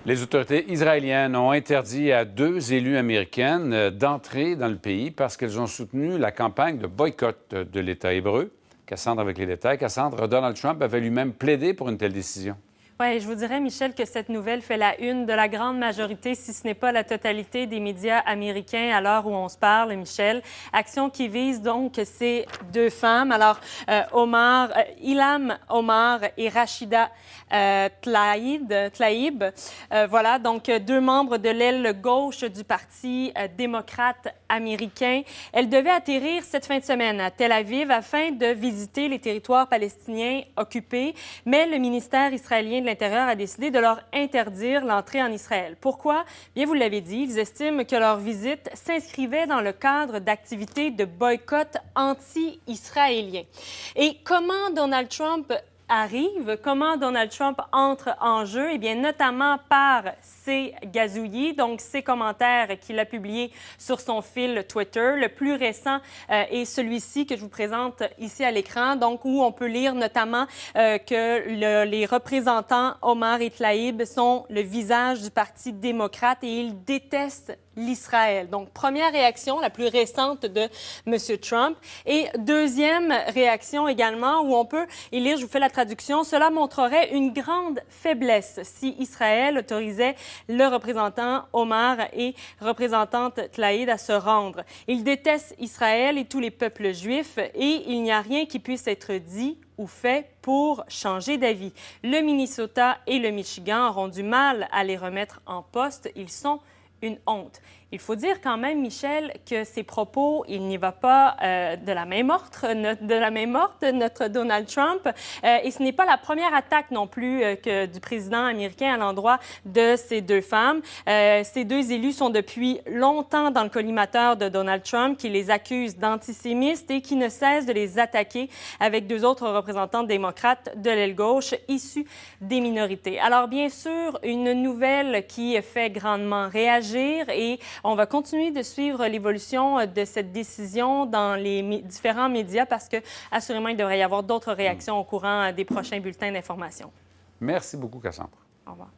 Les autorités israéliennes ont interdit à 2 élues américaines d'entrer dans le pays parce qu'elles ont soutenu la campagne de boycott de l'État hébreu. Cassandre avec les détails. Cassandre, Donald Trump avait lui-même plaidé pour une telle décision. Oui, je vous dirais, Michel, que cette nouvelle fait la une de la grande majorité, si ce n'est pas la totalité des médias américains à l'heure où on se parle, Michel. Action qui vise donc ces 2 femmes. Alors, Ilham Omar et Rachida Tlaib. Voilà, donc 2 membres de l'aile gauche du Parti démocrate américain. Elles devaient atterrir cette fin de semaine à Tel Aviv afin de visiter les territoires palestiniens occupés, mais le ministère israélien de l'Intérieur a décidé de leur interdire l'entrée en Israël. Pourquoi? Bien, vous l'avez dit, ils estiment que leur visite s'inscrivait dans le cadre d'activités de boycott anti-israélien. Et comment Donald Trump comment Donald Trump entre en jeu? Eh bien, notamment par ses gazouillis, donc ses commentaires qu'il a publiés sur son fil Twitter. Le plus récent est celui-ci que je vous présente ici à l'écran, donc où on peut lire notamment que les représentants Omar et Tlaib sont le visage du Parti démocrate et ils détestent l'Israël. Donc, première réaction, la plus récente de M. Trump. Et deuxième réaction également, où on peut y lire, je vous fais la traduction, cela montrerait une grande faiblesse si Israël autorisait le représentant Omar et représentante Tlaib à se rendre. Il déteste Israël et tous les peuples juifs et il n'y a rien qui puisse être dit ou fait pour changer d'avis. Le Minnesota et le Michigan auront du mal à les remettre en poste. Ils sont une honte. Il faut dire quand même, Michel, que ces propos, il n'y va pas de la main morte, notre Donald Trump. Et ce n'est pas la première attaque non plus du président américain à l'endroit de ces 2 femmes. Ces 2 élus sont depuis longtemps dans le collimateur de Donald Trump, qui les accuse d'antisémites et qui ne cesse de les attaquer avec 2 autres représentants démocrates de l'aile gauche issus des minorités. Alors, bien sûr, une nouvelle qui fait grandement réagir et on va continuer de suivre l'évolution de cette décision dans les différents médias parce que, assurément, il devrait y avoir d'autres réactions au courant des prochains bulletins d'information. Merci beaucoup, Cassandre. Au revoir.